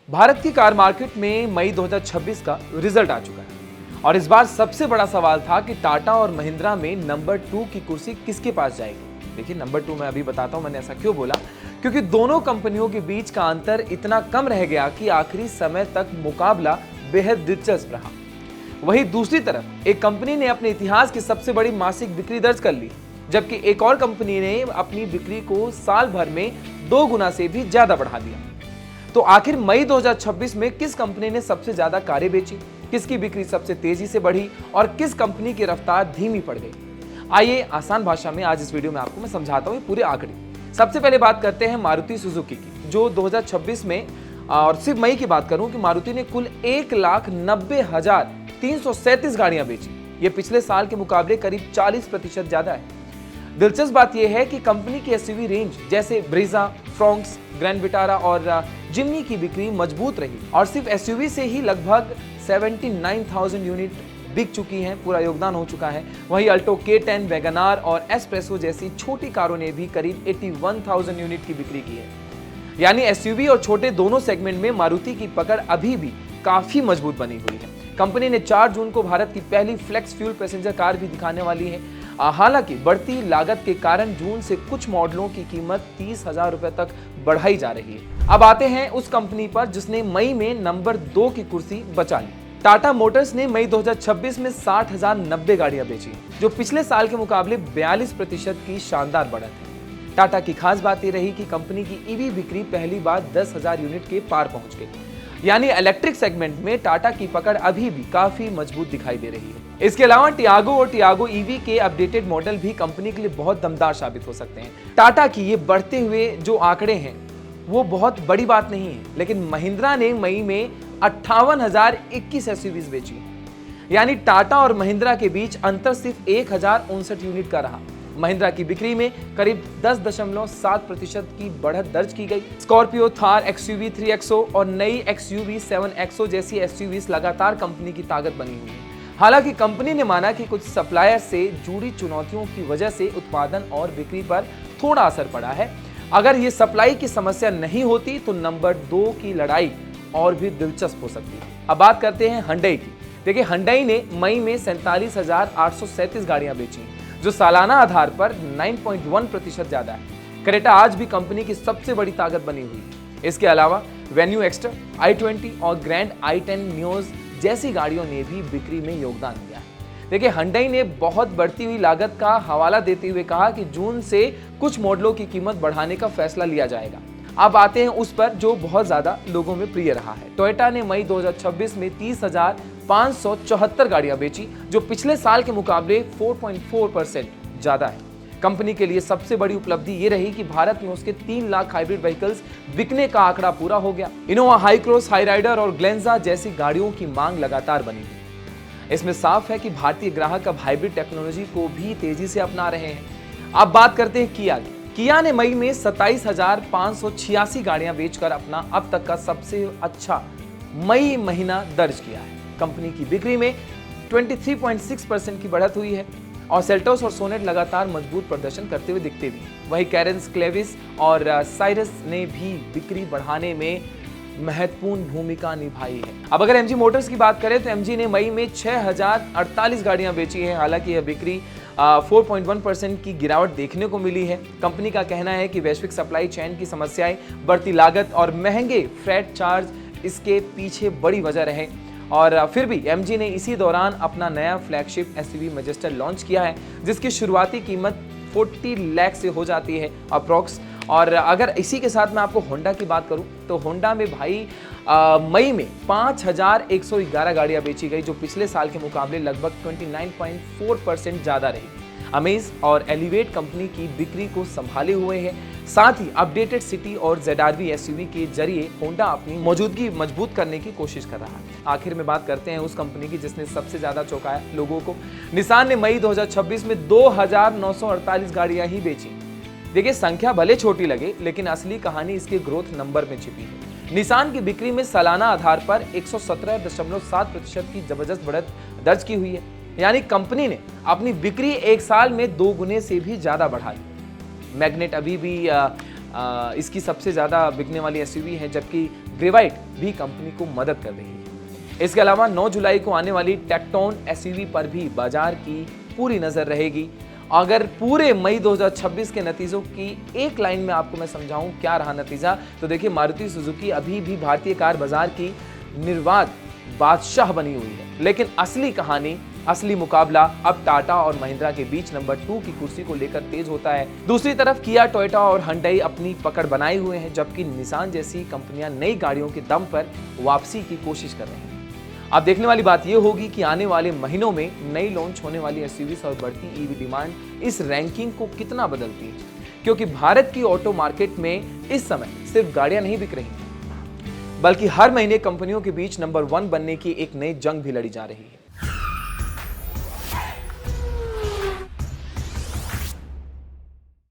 भारत की car market में मई 2026 का रिजल्ट आ चुका है और इस बार सबसे बड़ा सवाल था कि टाटा और महिंद्रा में नंबर 2 की कुर्सी किसके पास जाएगी। देखिए, नंबर 2 मैं अभी बताता हूं मैंने ऐसा क्यों बोला, क्योंकि दोनों कंपनियों के बीच का अंतर इतना कम रह गया कि आखिरी समय तक मुकाबला बेहद दिलचस्प रहा। वहीं दूसरी तरफ एक कंपनी ने अपने इतिहास की सबसे बड़ी मासिक बिक्री दर्ज कर ली, जबकि एक और कंपनी ने अपनी बिक्री को साल भर में 2 गुना से भी ज्यादा बढ़ा दिया। तो आखिर मई 2026 में किस कंपनी ने सबसे ज्यादा कारें बेची, किसकी बिक्री सबसे तेजी से बढ़ी और किस कंपनी की रफ्तार धीमी पड़ गई? आइए आसान भाषा में आज इस वीडियो में आपको मैं समझाता हूं पूरे आंकड़े। सबसे पहले बात करते हैं मारुति सुजुकी की, जो 2026 में और सिर्फ मई की बात करूं कि मारुति ने कुल 1,90,337 गाड़ियां बेची। ये पिछले साल के मुकाबले करीब 40% ज्यादा है। दिलचस्प बात यह है कि कंपनी की एसयूवी रेंज जैसे ब्रीजा, फ्रोंक्स, ग्रैंड विटारा और जिम्नी की बिक्री मजबूत रही और सिर्फ एसयूवी से ही लगभग 79,000 यूनिट बिक चुकी हैं, पूरा योगदान हो चुका है। वहीं अल्टो K10, वैगनार और एस्प्रेसो जैसी छोटी कारों ने भी करीब 81,000 यूनिट की बिक्री की है। यानी एसयूवी और छोटे दोनों सेगमेंट में मारुति की पकड़ अभी भी काफी मजबूत बनी हुई है। कंपनी ने 4 जून को भारत की पहली फ्लेक्स फ्यूल पैसेंजर कार भी दिखाने वाली है। हालांकि बढ़ती लागत के कारण जून से कुछ मॉडलों की कीमत 30,000 रुपए तक बढ़ाई जा रही है। अब आते हैं उस कंपनी पर जिसने मई में नंबर 2 की कुर्सी बचा ली। टाटा मोटर्स ने मई 2026 में 60,090 गाड़ियां बेची, जो पिछले साल के मुकाबले 42% की शानदार बढ़त है। टाटा की खास बात यह रही कि कंपनी की ईवी बिक्री पहली बार 10,000 यूनिट के पार पहुंच गई। यानी इलेक्ट्रिक सेगमेंट में टाटा की पकड़ अभी भी काफी मजबूत दिखाई दे रही है। इसके अलावा टियागो और टियागो ईवी के अपडेटेड मॉडल भी कंपनी के लिए बहुत दमदार साबित हो सकते हैं। टाटा की ये बढ़ते हुए जो आंकड़े हैं वो बहुत बड़ी बात नहीं है, लेकिन महिंद्रा ने मई में 58,021 एसयूवीज बेची। यानी टाटा और महिंद्रा के बीच अंतर सिर्फ 1,059 यूनिट का रहा। महिंद्रा की बिक्री में करीब 10.7% की बढ़त दर्ज की गई। स्कॉर्पियो, थार, एक्सयूवी 3XO और नई एक्सयूवी 7XO जैसी एसयूवीज लगातार कंपनी की ताकत बनी हुई है। हालांकि कंपनी ने माना कि कुछ सप्लायर से जुड़ी चुनौतियों की वजह से उत्पादन और बिक्री पर थोड़ा असर पड़ा है। अगर ये सप्लाई की समस्या नहीं होती तो नंबर 2 की लड़ाई और भी दिलचस्प हो सकती है। अब बात करते हैं हुंडई की। देखिए, हुंडई ने मई में 47,837 गाड़ियां बेची, जो सालाना आधार पर 9.1% ज्यादा है। क्रेटा आज भी कंपनी की सबसे बड़ी ताकत बनी हुई है। इसके अलावा वेन्यू एक्स्ट्रा, i20 और ग्रैंड i10 न्यूज जैसी गाड़ियों ने भी बिक्री में योगदान दिया है। देखिए, हुंडई ने बहुत बढ़ती हुई लागत का हवाला देते हुए कहा कि जून से कुछ मॉडलों की कीमत बढ़ाने का फैसला लिया जाएगा। अब आते हैं उस पर जो बहुत ज्यादा लोगों में प्रिय रहा है। टोयोटा ने मई 2026 में 30,574 गाड़ियां बेची, जो पिछले साल के मुकाबले 4.4% ज्यादा है। कंपनी के लिए सबसे बड़ी उपलब्धि ये रही कि भारत में उसके 3 लाख हाइब्रिड व्हीकल्स बिकने का आंकड़ा पूरा हो गया। Innova, Hycross, Hyryder और ग्लेंजा जैसी गाड़ियों की मांग लगातार बनी हुई। इसमें साफ है कि भारतीय ग्राहक अब हाइब्रिड टेक्नोलॉजी को भी तेजी से अपना रहे हैं। अब बात करते हैं किया की। किया ने मई में 27,586 गाड़ियां बेचकर अपना अब तक का सबसे अच्छा मई महीना दर्ज किया है। कंपनी की बिक्री में 23.6% की बढ़त हुई है और सेल्टोस और सोनेट लगातार मजबूत प्रदर्शन करते हुए दिखते भी। वहीं कैरेंस, क्लेविस और साइरस ने भी बिक्री बढ़ाने में महत्वपूर्ण भूमिका निभाई है। अब अगर एमजी मोटर्स की बात करें तो एमजी ने मई में 6,048 गाड़ियां बेची हैं। हालांकि यह बिक्री 4.1% की गिरावट देखने को मिली है। कंपनी का कहना है कि वैश्विक सप्लाई चेन की समस्याएं, बढ़ती लागत और महंगे फ्रेट चार्ज इसके पीछे बड़ी वजह रहे। और फिर भी एमजी ने इसी दौरान अपना नया फ्लैगशिप एसयूवी मैजेस्टर लॉन्च किया है, जिसकी शुरुआती कीमत 40 लाख से हो जाती है अप्रॉक्स। और अगर इसी के साथ मैं आपको होंडा की बात करूं तो होंडा में भाई मई में 5,111 गाड़ियां बेची गई, जो पिछले साल के मुकाबले लगभग 29.4% ज्यादा रही। अमेज और एलिवेट कंपनी की बिक्री को संभाले हुए है। साथ ही अपडेटेड सिटी और ZR-V एसयूवी के जरिए होंडा अपनी मौजूदगी मजबूत करने की कोशिश कर रहा है। आखिर में बात करते हैं उस कंपनी की जिसने सबसे ज्यादा चौंकाया लोगों को। निसान ने मई 2026 में 2,948 गाड़ियां ही बेची। देखिए, संख्या भले छोटी लगे, लेकिन असली कहानी इसके ग्रोथ नंबर में छिपी है। निसान की बिक्री में सालाना आधार पर 117.7% की जबरदस्त बढ़त दर्ज की हुई है। यानी कंपनी ने अपनी बिक्री एक साल में 2 गुने से भी ज्यादा बढ़ा ली। मैग्नेट अभी भी इसकी सबसे ज्यादा बिकने वाली एसयूवी है, जबकि ग्रेवाइट भी कंपनी को मदद कर रही है। इसके अलावा 9 जुलाई को आने वाली टेक्टोन एसयूवी पर भी बाजार की पूरी नजर रहेगी। अगर पूरे मई 2026 के नतीजों की एक लाइन में आपको मैं समझाऊं क्या रहा नतीजा, तो देखिए मारुति सुजुकी अभी भी भारतीय कार बाजार की निर्बाध बादशाह बनी हुई है, लेकिन असली कहानी, असली मुकाबला अब टाटा और महिंद्रा के बीच नंबर 2 की कुर्सी को लेकर तेज होता है। दूसरी तरफ किया, टोयोटा और हुंडई अपनी पकड़ बनाए हुए हैं, जबकि निसान जैसी कंपनियां नई गाड़ियों के दम पर वापसी की कोशिश कर रही हैं। अब देखने वाली बात यह होगी कि आने वाले महीनों में नई लॉन्च होने वाली एसयूवीज और बढ़ती ईवी डिमांड इस रैंकिंग को कितना बदलती है, क्योंकि भारत की ऑटो मार्केट में इस समय सिर्फ गाड़ियां नहीं बिक रही, बल्कि हर महीने कंपनियों के बीच नंबर 1 बनने की एक नई जंग भी लड़ी जा रही है।